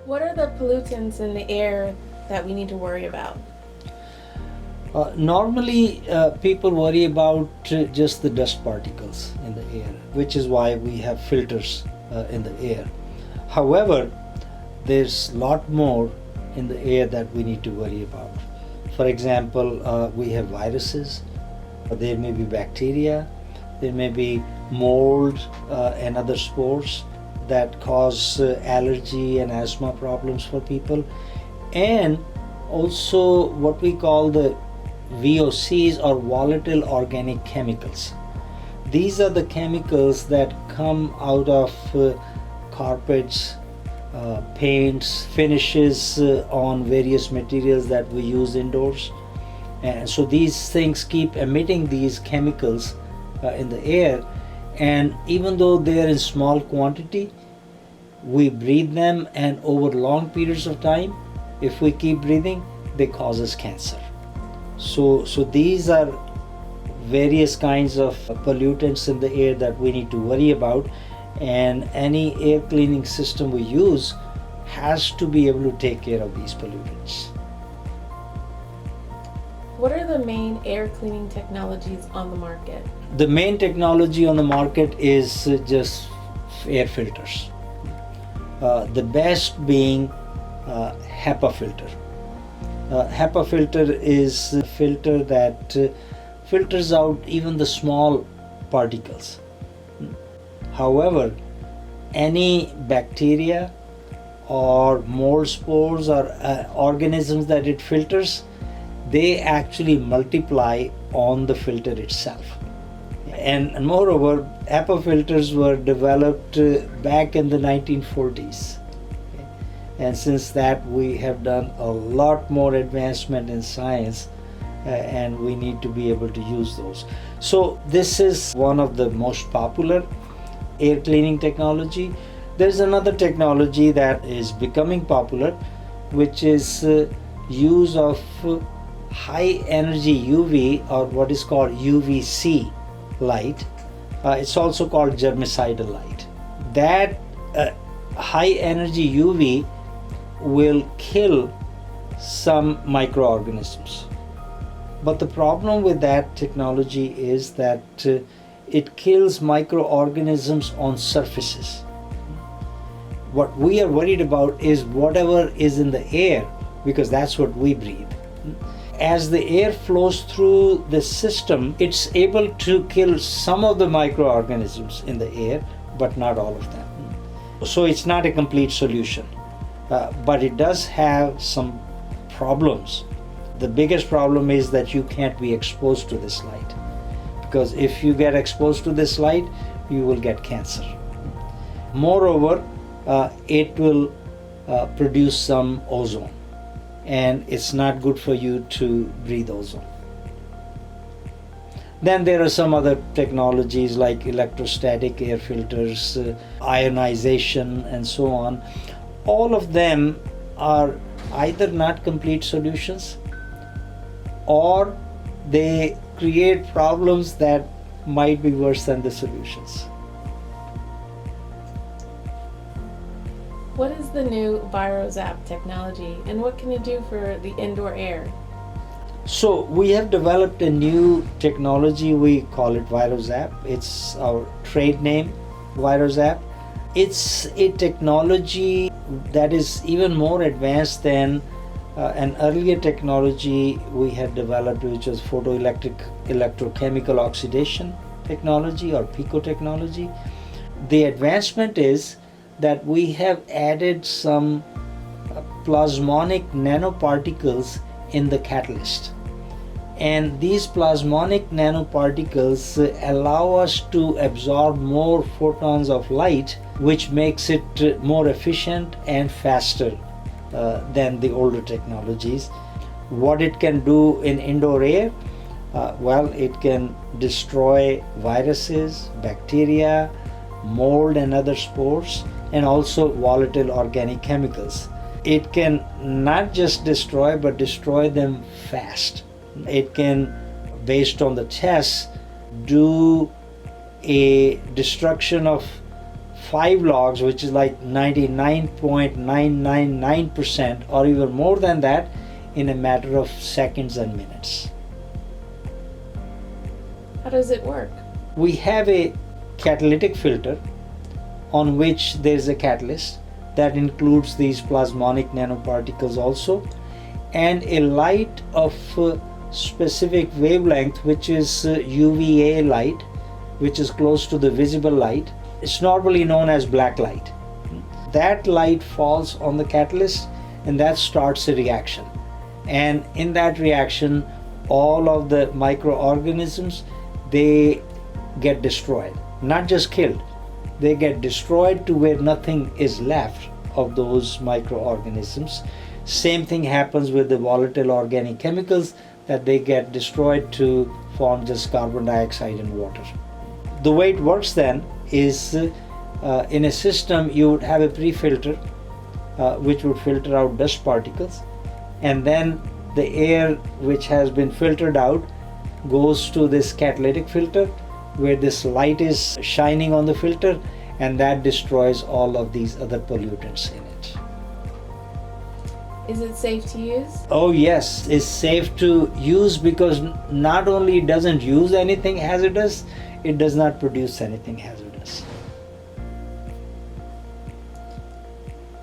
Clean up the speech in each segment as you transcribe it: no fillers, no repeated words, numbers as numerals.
What are the pollutants in the air that we need to worry about? Normally, people worry about just the dust particles in the air, which is why we have filters in the air. However, there's a lot more in the air that we need to worry about. For example, we have viruses, there may be bacteria, there may be mold and other spores that cause allergy and asthma problems for people, and also what we call the VOCs, or volatile organic chemicals. These are the chemicals that come out of carpets, paints, finishes on various materials that we use indoors. And so these things keep emitting these chemicals in the air, and even though they are in small quantity, we breathe them, and over long periods of time, if we keep breathing, they cause us cancer. So these are various kinds of pollutants in the air that we need to worry about, and any air cleaning system we use has to be able to take care of these pollutants. What are the main air cleaning technologies on the market? The main technology on the market is just air filters. The best being HEPA filter. HEPA filter is a filter that filters out even the small particles. However, any bacteria or mold spores or organisms that it filters, they actually multiply on the filter itself. And moreover, HEPA filters were developed back in the 1940s. And since that, we have done a lot more advancement in science, and we need to be able to use those. So this is one of the most popular air cleaning technology. There's another technology that is becoming popular, which is use of high energy UV, or what is called UVC light. It's also called germicidal light. That high energy UV will kill some microorganisms. But the problem with that technology is that it kills microorganisms on surfaces. What we are worried about is whatever is in the air, because that's what we breathe. As the air flows through the system, it's able to kill some of the microorganisms in the air, but not all of them. So it's not a complete solution, but it does have some problems. The biggest problem is that you can't be exposed to this light, because if you get exposed to this light, you will get cancer. Moreover, it will produce some ozone, and it's not good for you to breathe ozone. Then there are some other technologies like electrostatic air filters, ionization, and so on. All of them are either not complete solutions, or they create problems that might be worse than the solutions. What is the new Virozap technology, and what can it do for the indoor air? So we have developed a new technology, we call it Virozap. It's our trade name, Virozap. It's a technology that is even more advanced than an earlier technology we had developed, which was electrochemical oxidation technology, or PICO technology. The advancement is that we have added some plasmonic nanoparticles in the catalyst. And these plasmonic nanoparticles allow us to absorb more photons of light, which makes it more efficient and faster than the older technologies. What it can do in indoor air? Well, it can destroy viruses, bacteria, mold and other spores, and also volatile organic chemicals. It can not just destroy, but destroy them fast. It can, based on the tests, do a destruction of 5 logs, which is like 99.999% or even more than that, in a matter of seconds and minutes. How does it work? We have a catalytic filter on which there is a catalyst that includes these plasmonic nanoparticles also, and a light of specific wavelength, which is UVA light, which is close to the visible light. It's normally known as black light. That light falls on the catalyst and that starts a reaction. And in that reaction, all of the microorganisms, they get destroyed. Not just killed, they get destroyed to where nothing is left of those microorganisms. Same thing happens with the volatile organic chemicals, that they get destroyed to form just carbon dioxide and water. The way it works then is in a system you would have a pre-filter which would filter out dust particles, and then the air which has been filtered out goes to this catalytic filter where this light is shining on the filter, and that destroys all of these other pollutants in it. Is it safe to use? Oh yes, it's safe to use because not only it doesn't use anything hazardous, it does not produce anything hazardous.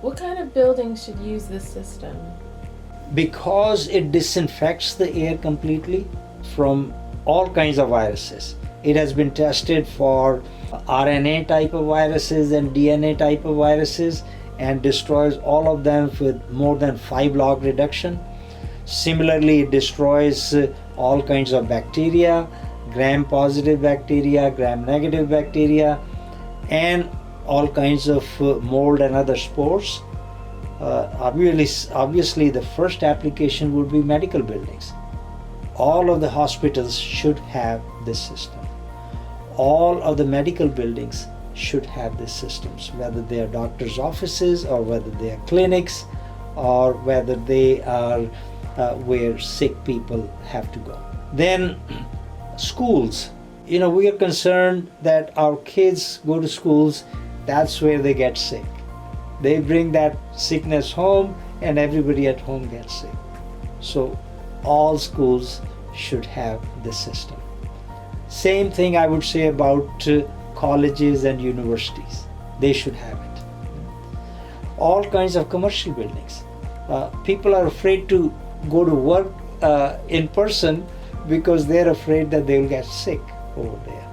What kind of buildings should use this system? Because it disinfects the air completely from all kinds of viruses. It has been tested for RNA type of viruses and DNA type of viruses and destroys all of them with more than 5 log reduction. Similarly, it destroys all kinds of bacteria, gram positive bacteria, gram negative bacteria, and all kinds of mold and other spores. Obviously, the first application would be medical buildings. All of the hospitals should have this system. All of the medical buildings should have these systems, whether they are doctors' offices or whether they are clinics or whether they are where sick people have to go. Then schools. We are concerned that our kids go to schools, that's where they get sick. They bring that sickness home and everybody at home gets sick. So all schools should have this system. Same thing I would say about colleges and universities. They should have it. All kinds of commercial buildings. People are afraid to go to work in person because they're afraid that they'll get sick over there.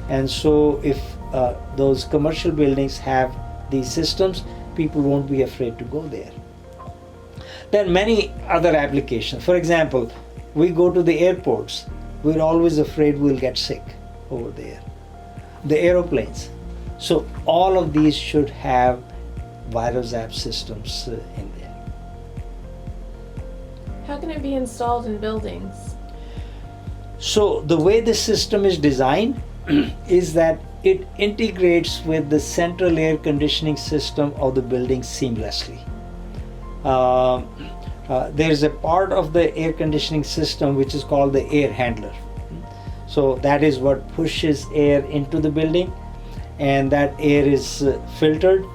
And so if those commercial buildings have these systems, people won't be afraid to go there. There are many other applications. For example, we go to the airports. We're always afraid we'll get sick over there. The aeroplanes. So all of these should have Virozap systems in there. How can it be installed in buildings? So the way the system is designed is that it integrates with the central air conditioning system of the building seamlessly. There is a part of the air conditioning system which is called the air handler. So that is what pushes air into the building, and that air is filtered.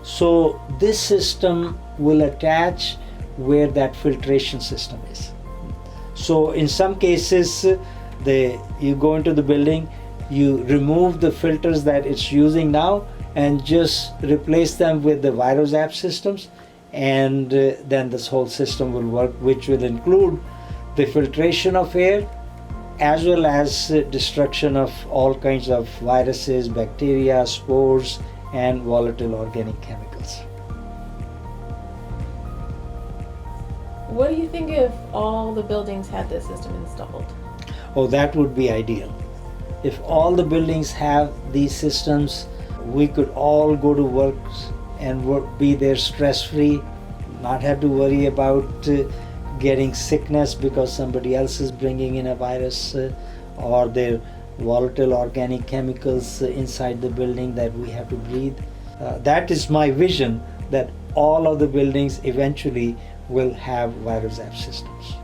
So this system will attach where that filtration system is. So in some cases, you go into the building, you remove the filters that it's using now and just replace them with the Virozap systems, and then this whole system will work, which will include the filtration of air as well as destruction of all kinds of viruses, bacteria, spores, and volatile organic chemicals. What do you think if all the buildings had this system installed? Oh, that would be ideal. If all the buildings have these systems, we could all go to work and be there stress-free, not have to worry about getting sickness because somebody else is bringing in a virus or their volatile organic chemicals inside the building that we have to breathe. That is my vision, that all of the buildings eventually will have Virozap systems.